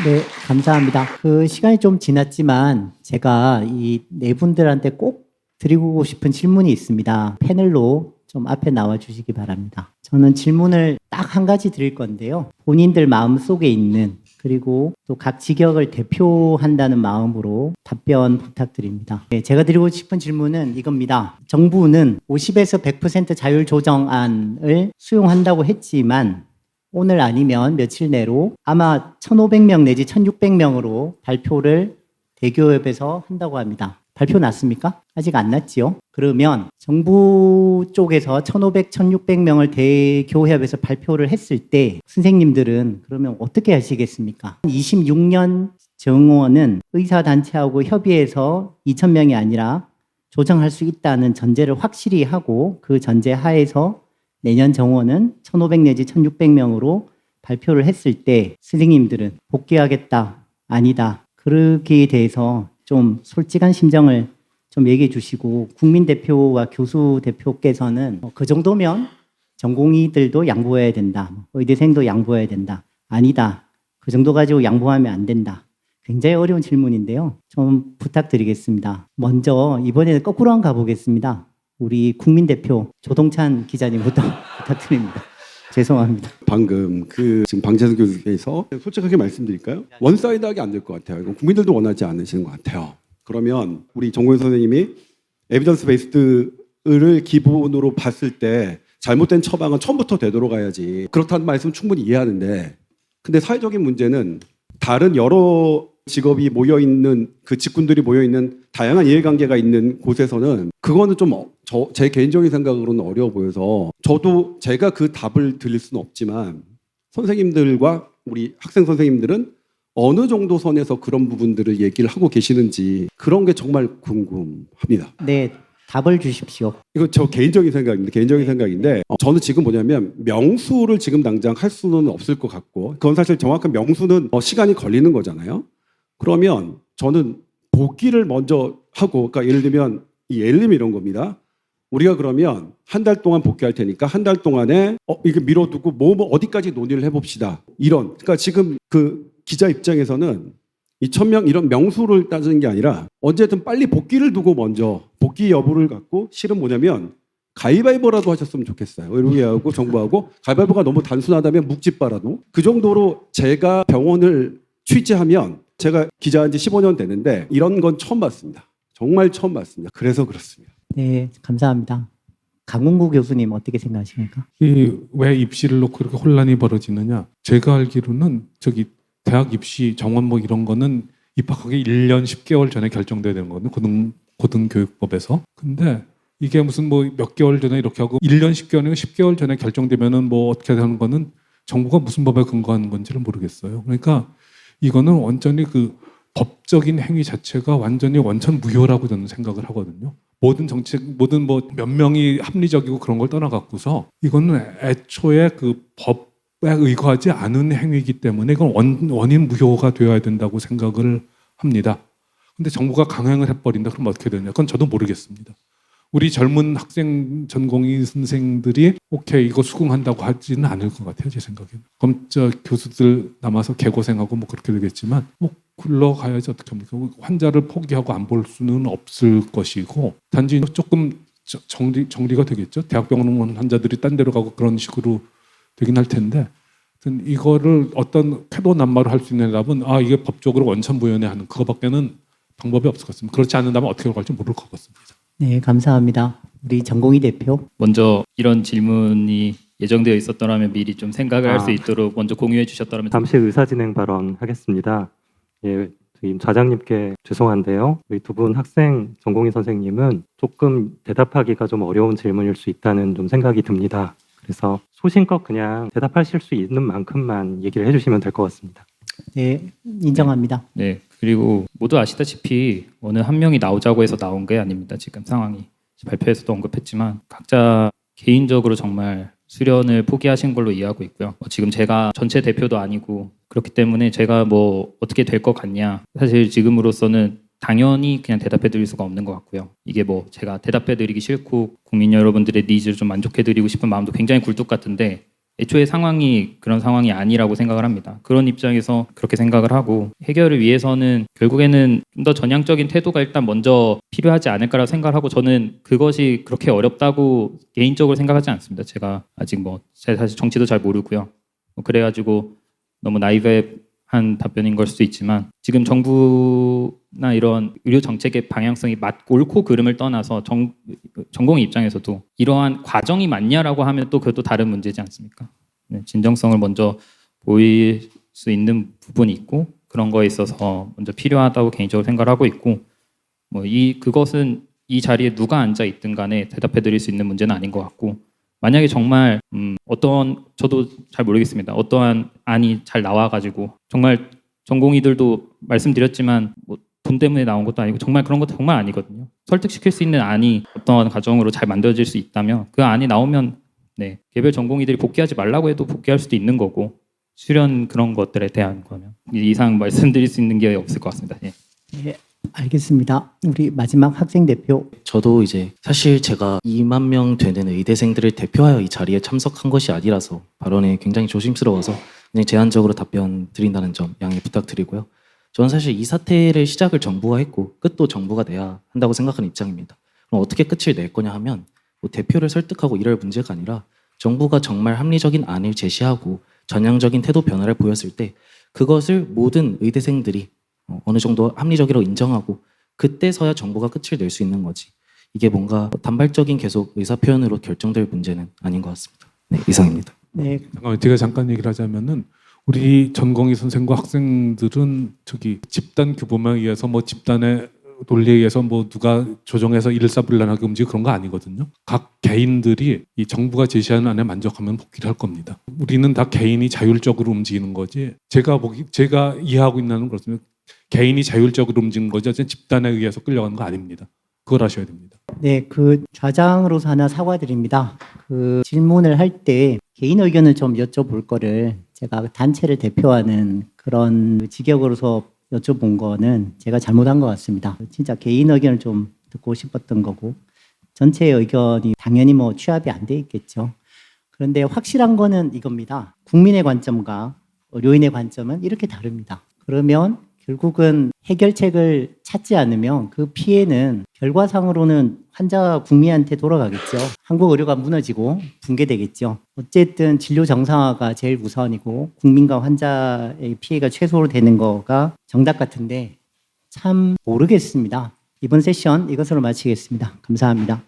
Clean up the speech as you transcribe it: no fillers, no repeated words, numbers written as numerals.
네, 감사합니다. 그 시간이 좀 지났지만 제가 이 네 분들한테 꼭 드리고 싶은 질문이 있습니다. 패널로 좀 앞에 나와 주시기 바랍니다. 저는 질문을 딱 한 가지 드릴 건데요. 본인들 마음속에 있는 그리고 또 각 직역을 대표한다는 마음으로 답변 부탁드립니다. 네, 제가 드리고 싶은 질문은 이겁니다. 정부는 50에서 100% 자율 조정안을 수용한다고 했지만 오늘 아니면 며칠 내로 아마 1,500명 내지 1,600명으로 발표를 대교협에서 한다고 합니다. 발표 났습니까? 아직 안 났지요? 그러면 정부 쪽에서 1,500, 1,600명을 대교협에서 발표를 했을 때 선생님들은 그러면 어떻게 하시겠습니까? 26년 정원은 의사단체하고 협의해서 2,000명이 아니라 조정할 수 있다는 전제를 확실히 하고 그 전제 하에서 내년 정원은 1,500 내지 1,600명으로 발표를 했을 때 선생님들은 복귀하겠다, 아니다. 그러기에 대해서 좀 솔직한 심정을 좀 얘기해 주시고 국민대표와 교수대표께서는 그 정도면 전공의들도 양보해야 된다. 의대생도 양보해야 된다. 아니다. 그 정도 가지고 양보하면 안 된다. 굉장히 어려운 질문인데요. 좀 부탁드리겠습니다. 먼저 이번에는 거꾸로 한번 가보겠습니다. 우리 국민대표 조동찬 기자님부터 부탁드립니다. 죄송합니다. 방금 지금 방재석 교수께서 솔직하게 말씀드릴까요? 원사이드하게 안 될 것 같아요. 이건 국민들도 원하지 않으시는 것 같아요. 그러면 우리 정고현 선생님이 에비던스 베이스드를 기본으로 봤을 때 잘못된 처방은 처음부터 되돌아가야지. 그렇다는 말씀 충분히 이해하는데 근데 사회적인 문제는 다른 여러 직업이 모여있는 그 직군들이 모여있는 다양한 이해관계가 있는 곳에서는 그거는 좀 제 개인적인 생각으로는 어려워 보여서 저도 제가 그 답을 드릴 수는 없지만 선생님들과 우리 학생 선생님들은 어느 정도 선에서 그런 부분들을 얘기를 하고 계시는지 그런 게 정말 궁금합니다. 네, 답을 주십시오. 이거 저 개인적인 생각입니다. 개인적인 생각인데 저는 지금 뭐냐면 명수를 지금 당장 할 수는 없을 것 같고 그건 사실 정확한 명수는 시간이 걸리는 거잖아요. 그러면 저는 복귀를 먼저 하고 그러니까 예를 들면 이런 겁니다. 우리가 그러면 한 달 동안 복귀할 테니까 한 달 동안에 이게 미뤄두고 뭐 어디까지 논의를 해봅시다. 그러니까 지금 그 기자 입장에서는 이 1,000명 이런 명수를 따지는 게 아니라 어쨌든 빨리 복귀를 두고 먼저 복귀 여부를 갖고 실은 뭐냐면 가위바위보라도 하셨으면 좋겠어요. 의료계하고 정부하고 가위바위보가 너무 단순하다면 묵찌빠라도 그 정도로 제가 병원을 취재하면 제가 기자한 지 15년 되는데 이런 건 처음 봤습니다. 정말 처음 봤습니다. 그래서 그렇습니다. 네, 감사합니다. 강훈구 교수님 어떻게 생각하십니까? 왜 입시를 놓고 이렇게 혼란이 벌어지느냐? 제가 알기로는 대학 입시 정원 뭐 이런 거는 입학하기 1년 10개월 전에 결정돼야 되는 거거든요. 고등교육법에서. 근데 이게 무슨 뭐 몇 개월 전에 이렇게 하고 1년 10개월이고 10개월 전에 결정되면은 뭐 어떻게 하는 거는 정부가 무슨 법에 근거하는 건지를 모르겠어요. 그러니까 이거는 완전히 그 법적인 행위 자체가 완전히 원천 무효라고 저는 생각을 하거든요. 모든 정책, 모든 뭐 몇 명이 합리적이고 그런 걸 떠나갖고서 이거는 애초에 그 법에 의거하지 않은 행위이기 때문에 이건 원인 무효가 되어야 된다고 생각을 합니다. 근데 정부가 강행을 해버린다 그러면 어떻게 되냐? 그건 저도 모르겠습니다. 우리 젊은 학생 전공의 선생들이 오케이 이거 수긍한다고 하지는 않을 것 같아요. 제 생각에는. 교수들 남아서 개고생하고 뭐 그렇게 되겠지만 뭐 굴러가야지 어떻게 합니까? 환자를 포기하고 안 볼 수는 없을 것이고 단지 조금 정리가 되겠죠. 대학병원 온 환자들이 딴 데로 가고 그런 식으로 되긴 할 텐데 이거를 어떤 캐도남마로 할 수 있는 답은 이게 법적으로 원천무효네 하는 그거밖에는 방법이 없을 것 같습니다. 그렇지 않는다면 어떻게 갈지 모를 것 같습니다. 네, 감사합니다. 우리 전공의 대표. 먼저 이런 질문이 예정되어 있었더라면 미리 좀 생각을 할 수 있도록 먼저 공유해 주셨더라면. 잠시 의사진행 발언 하겠습니다. 예, 좌장님께 죄송한데요. 우리 두 분 학생 전공의 선생님은 조금 대답하기가 좀 어려운 질문일 수 있다는 좀 생각이 듭니다. 그래서 소신껏 그냥 대답하실 수 있는 만큼만 얘기를 해주시면 될 것 같습니다. 네, 인정합니다. 네, 그리고 모두 아시다시피 어느 한 명이 나오자고 해서 나온 게 아닙니다. 지금 상황이 발표에서도 언급했지만 각자 개인적으로 정말 수련을 포기하신 걸로 이해하고 있고요. 지금 제가 전체 대표도 아니고 그렇기 때문에 제가 뭐 어떻게 될 것 같냐 사실 지금으로서는 당연히 그냥 대답해 드릴 수가 없는 것 같고요. 이게 뭐 제가 대답해 드리기 싫고 국민 여러분들의 니즈를 좀 만족해 드리고 싶은 마음도 굉장히 굴뚝 같은데 애초에 상황이 그런 상황이 아니라고 생각을 합니다. 그런 입장에서 그렇게 생각을 하고 해결을 위해서는 결국에는 좀 더 전향적인 태도가 일단 먼저 필요하지 않을까라고 생각을 하고 저는 그것이 그렇게 어렵다고 개인적으로 생각하지 않습니다. 제가 아직 제가 사실 정치도 잘 모르고요. 그래가지고 너무 나이브한 답변인 걸 수도 있지만 지금 정부나 이런 의료 정책의 방향성이 옳고 그름을 떠나서 전공의 입장에서도 이러한 과정이 맞냐라고 하면 또 그것도 다른 문제지 않습니까? 네, 진정성을 먼저 보일 수 있는 부분이 있고 그런 거에 있어서 먼저 필요하다고 개인적으로 생각을 하고 있고 그것은 이 자리에 누가 앉아 있든 간에 대답해 드릴 수 있는 문제는 아닌 것 같고 만약에 정말 저도 잘 모르겠습니다. 어떠한 안이 잘 나와가지고 정말 전공의들도 말씀드렸지만 돈 때문에 나온 것도 아니고 정말 그런 것도 정말 아니거든요. 설득시킬 수 있는 안이 어떤 과정으로 잘 만들어질 수 있다면 그 안이 나오면 네, 개별 전공의들이 복귀하지 말라고 해도 복귀할 수도 있는 거고 수련 그런 것들에 대한 거면 이 이상 말씀드릴 수 있는 게 없을 것 같습니다. 예. 네, 알겠습니다. 우리 마지막 학생 대표. 저도 이제 사실 제가 2만 명 되는 의대생들을 대표하여 이 자리에 참석한 것이 아니라서 발언에 굉장히 조심스러워서 그냥 제한적으로 답변 드린다는 점 양해 부탁드리고요. 저는 사실 이 사태를 시작을 정부가 했고 끝도 정부가 내야 한다고 생각하는 입장입니다. 그럼 어떻게 끝을 낼 거냐 하면 대표를 설득하고 이럴 문제가 아니라 정부가 정말 합리적인 안을 제시하고 전향적인 태도 변화를 보였을 때 그것을 모든 의대생들이 어느 정도 합리적이라고 인정하고 그때서야 정부가 끝을 낼 수 있는 거지. 이게 뭔가 단발적인 계속 의사 표현으로 결정될 문제는 아닌 것 같습니다. 네, 이상입니다. 네, 제가 잠깐 얘기를 하자면은 우리 전공의 선생과 학생들은 집단 규범에 의해서 집단의 논리에 의해서 누가 조정해서 일사불란하게 움직이고 그런 거 아니거든요. 각 개인들이 이 정부가 제시하는 안에 만족하면 복귀를 할 겁니다. 우리는 다 개인이 자율적으로 움직이는 거지. 제가 이해하고 있는 그렇습니다. 개인이 자율적으로 움직이는 거지 집단에 의해서 끌려가는 거 아닙니다. 그걸 아셔야 됩니다. 네, 좌장으로서 하나 사과드립니다. 질문을 할 때 개인 의견을 좀 여쭤볼 거를 제가 단체를 대표하는 그런 직역으로서 여쭤본 거는 제가 잘못한 것 같습니다. 진짜 개인 의견을 좀 듣고 싶었던 거고 전체의 의견이 당연히 취합이 안 돼 있겠죠. 그런데 확실한 거는 이겁니다. 국민의 관점과 의료인의 관점은 이렇게 다릅니다. 그러면 결국은 해결책을 찾지 않으면 그 피해는 결과상으로는 환자와 국민한테 돌아가겠죠. 한국 의료가 무너지고 붕괴되겠죠. 어쨌든 진료 정상화가 제일 우선이고 국민과 환자의 피해가 최소로 되는 거가 정답 같은데 참 모르겠습니다. 이번 세션 이것으로 마치겠습니다. 감사합니다.